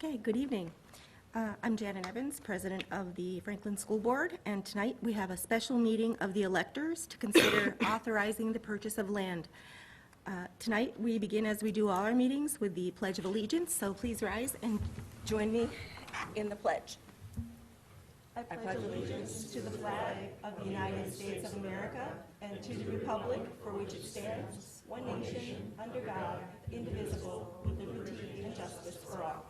Okay, good evening. I'm Janet Evans, President of the Franklin School Board, and tonight we have a special meeting of the electors to consider authorizing the purchase of land. Tonight we begin, as we do all our meetings, with the Pledge of Allegiance, so please rise and join me in the pledge. I pledge allegiance to the flag of the United States of America and to the republic for which it stands, one nation, under God, indivisible, with liberty and justice for all.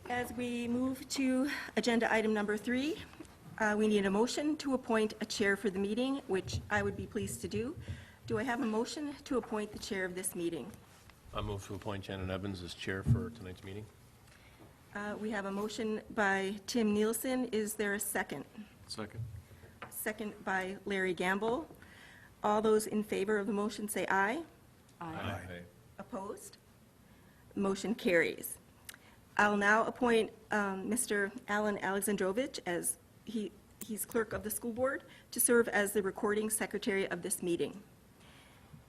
As we move to agenda item number 3, we need a motion to appoint a chair for the meeting, which I would be pleased to do. Do I have a motion to appoint the chair of this meeting? I move to appoint Janet Evans as chair for tonight's meeting. We have a motion by Tim Nielsen. Is there a second? Second. Second by Larry Gamble. All those in favor of the motion say aye. Aye. Opposed? Motion carries. I'll now appoint Mr. Alan Alexandrovich, as he's clerk of the school board, to serve as the recording secretary of this meeting.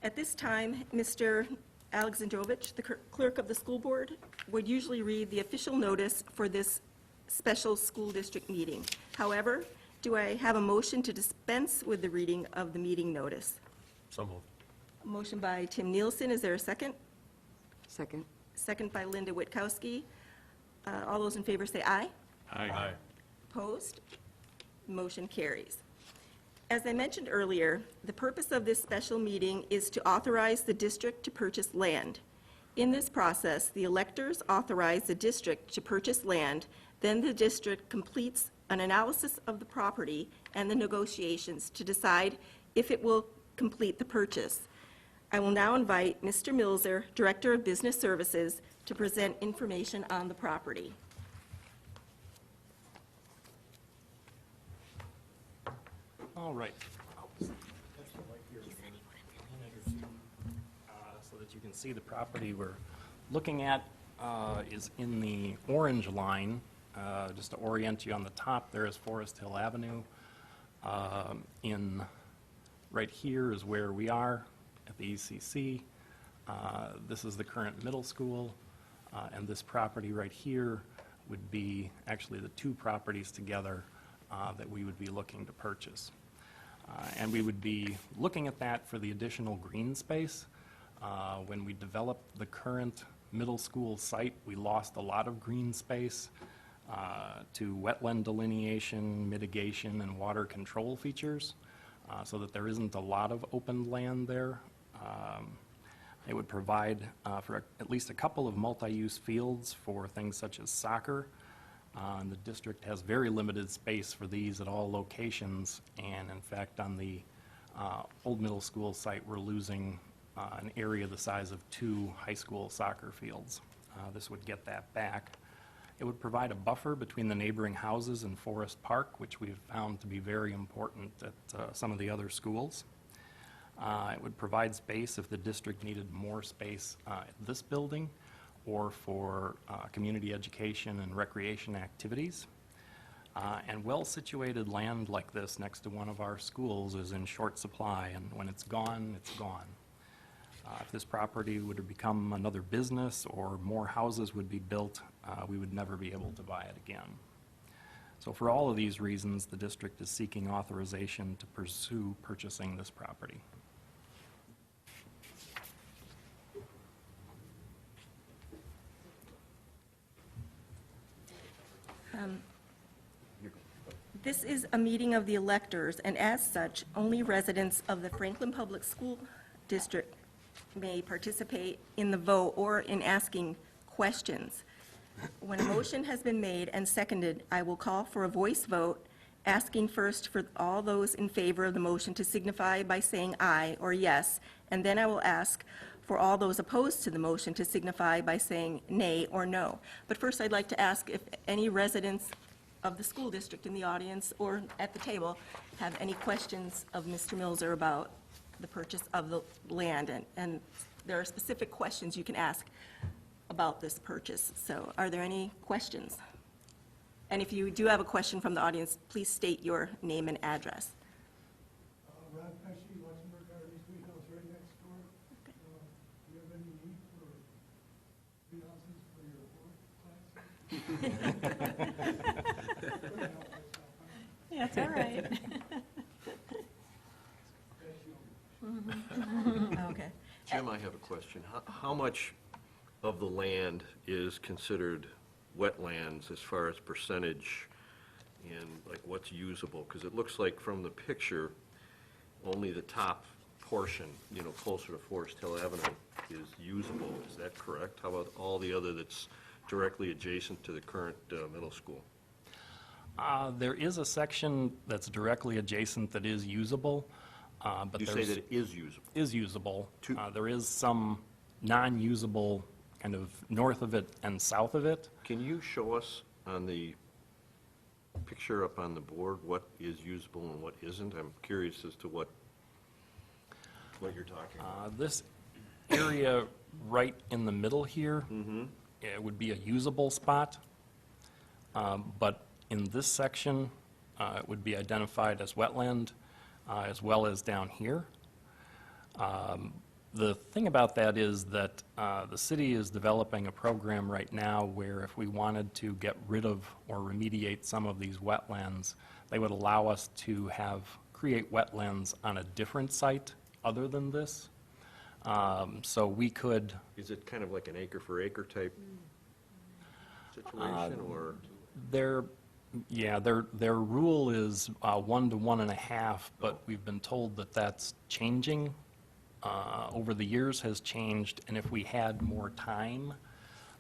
At this time, Mr. Alexandrovich, the clerk of the school board, would usually read the official notice for this special school district meeting. However, do I have a motion to dispense with the reading of the meeting notice? So moved. A motion by Tim Nielsen. Is there a second? Second. Second by Linda Witkowski. All those in favor say aye. Aye. Opposed? Motion carries. As I mentioned earlier, the purpose of this special meeting is to authorize the district to purchase land. In this process, the electors authorize the district to purchase land, then the district completes an analysis of the property and the negotiations to decide if it will complete the purchase. I will now invite Mr. Milzer, Director of Business Services, to present information on the property. All right. So that you can see the property we're looking at is in the orange line. Just to orient you, on the top there is Forest Hill Avenue. Right here is where we are at the ECC. This is the current middle school, and this property right here would be actually the two properties together that we would be looking to purchase. And we would be looking at that for the additional green space. When we developed the current middle school site, we lost a lot of green space to wetland delineation, mitigation, and water control features, so that there isn't a lot of open land there. It would provide for at least a couple of multi-use fields for things such as soccer. And the district has very limited space for these at all locations, and in fact on the old middle school site we're losing an area the size of 2 high school soccer fields. This would get that back. It would provide a buffer between the neighboring houses and Forest Park, which we've found to be very important at some of the other schools. It would provide space if the district needed more space at this building or for community education and recreation activities. And well-situated land like this next to one of our schools is in short supply, and when it's gone, it's gone. If this property were to become another business or more houses would be built, we would never be able to buy it again. So for all of these reasons, the district is seeking authorization to pursue purchasing this property. This is a meeting of the electors, and as such, only residents of the Franklin Public School District may participate in the vote or in asking questions. When a motion has been made and seconded, I will call for a voice vote, asking first for all those in favor of the motion to signify by saying aye or yes, and then I will ask for all those opposed to the motion to signify by saying nay or no. But first, I'd like to ask if any residents of the school district in the audience or at the table have any questions of Mr. Milzer about the purchase of the land. And there are specific questions you can ask about this purchase. So are there any questions? And if you do have a question from the audience, please state your name and address. Ron Pesci, Luxembourg Gardens, greenhouse right next door. Do you have any need for Yeah, it's all right. Okay. Jim, I have a question. How much of the land is considered wetlands as far as percentage and like what's usable? Because it looks like from the picture, only the top portion, closer to Forest Hill Avenue is usable. Is that correct? How about all the other that's directly adjacent to the current middle school? There is a section that's directly adjacent that is usable, but You say there's... that it is usable. is usable. To- There is some non-usable kind of north of it and south of it. Can you show us on the picture up on the board what is usable and what isn't? I'm curious as to what you're talking about. This area right in the middle here, it would be a usable spot, but in this section, it would be identified as wetland, as well as down here. The thing about that is that the city is developing a program right now where if we wanted to get rid of or remediate some of these wetlands, they would allow us to create wetlands on a different site other than this. So we could, Is it kind of like an acre for acre type situation, or? their rule is 1 to 1.5, but we've been told that that's changing. Over the years has changed, and if we had more time,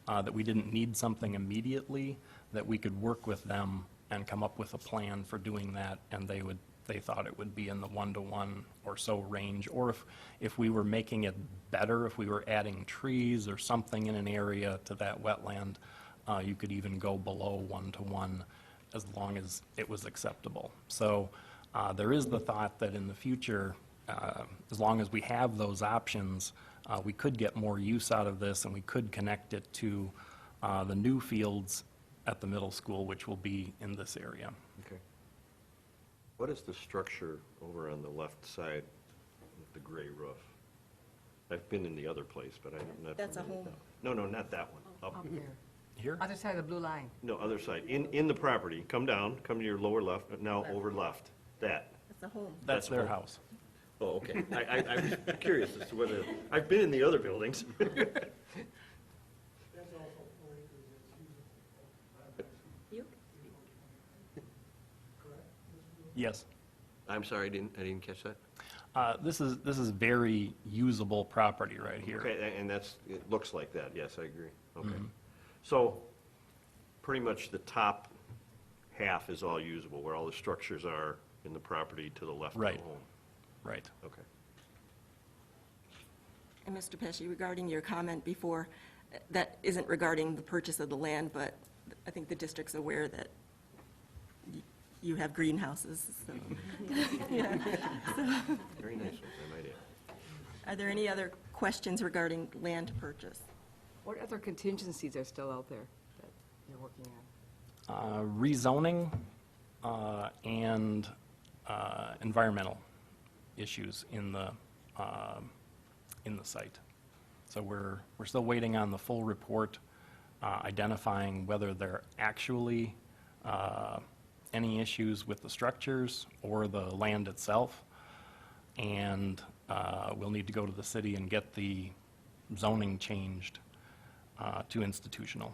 that we didn't need something immediately, that we could work with them and come up with a plan for doing that, and they thought it would be in the 1 to 1 or so range, or if we were making it better, if we were adding trees or something in an area to that wetland, you could even go below 1 to 1 as long as it was acceptable. So there is the thought that in the future, as long as we have those options, we could get more use out of this, and we could connect it to the new fields at the middle school, which will be in this area. Okay. What is the structure over on the left side with the gray roof? I've been in the other place, but I'm not. That's a familiar with home. that. No, not that one. Up, Here, Here? other side of the blue line. no, other side. In the property, come down, come to your lower left, but now over left. That. It's a home. That's their home. house. Oh, okay. I was curious as to whether, I've been in the other buildings. That's also 4 acres that's usable. You? Correct? Yes. I'm sorry, I didn't catch that. This is very usable property right here. Okay, and that's, it looks like that, yes, I agree. Okay. So, pretty much the top half is all usable, where all the structures are in the property to the left of the Right. home. Right. Okay. And Mr. Pesci, regarding your comment before, that isn't regarding the purchase of the land, but I think the district's aware that you have greenhouses, so. Very nice ones, I might add. Are there any other questions regarding land purchase? What other contingencies are still out there that you're working on? Rezoning and environmental issues in the site. So we're still waiting on the full report, identifying whether there are actually any issues with the structures or the land itself. And we'll need to go to the city and get the zoning changed to institutional.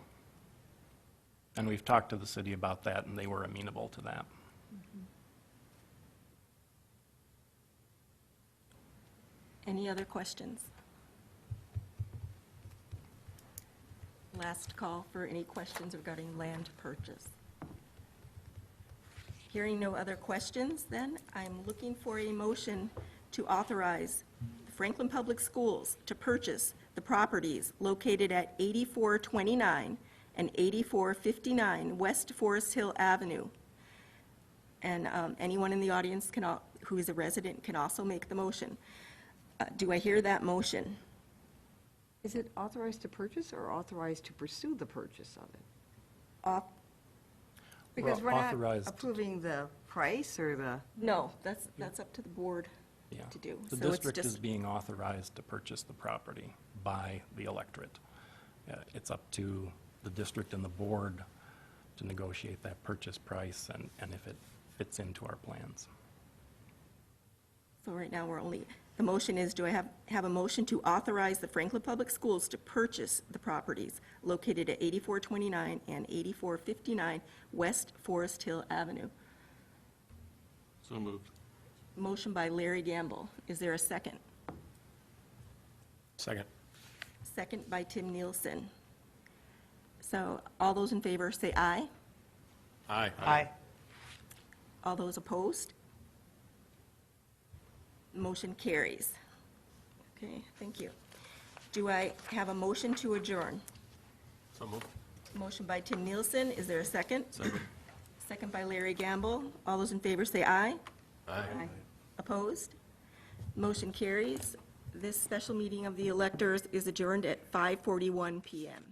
And we've talked to the city about that, and they were amenable to that. Any other questions? Last call for any questions regarding land purchase. Hearing no other questions, then, I'm looking for a motion to authorize the Franklin Public Schools to purchase the properties located at 8429 and 8459 West Forest Hill Avenue. And anyone in the audience who is a resident can also make the motion. Do I hear that motion? Is it authorized to purchase or authorized to pursue the purchase of it? Off- Because We're we're not authorized- approving the price or the, No, that's up to the board Yeah. to do. The So it's district is just- being authorized to purchase the property by the electorate. It's up to the district and the board to negotiate that purchase price and if it fits into our plans. So right now, the motion is, do I have a motion to authorize the Franklin Public Schools to purchase the properties located at 8429 and 8459 West Forest Hill Avenue? So moved. Motion by Larry Gamble. Is there a second? Second. Second by Tim Nielsen. So all those in favor say aye. Aye. Aye. All those opposed? Motion carries. Okay, thank you. Do I have a motion to adjourn? So moved. Motion by Tim Nielsen. Is there a second? Second. Second by Larry Gamble. All those in favor say aye. Aye. Opposed? Motion carries. This special meeting of the electors is adjourned at 5:41 PM.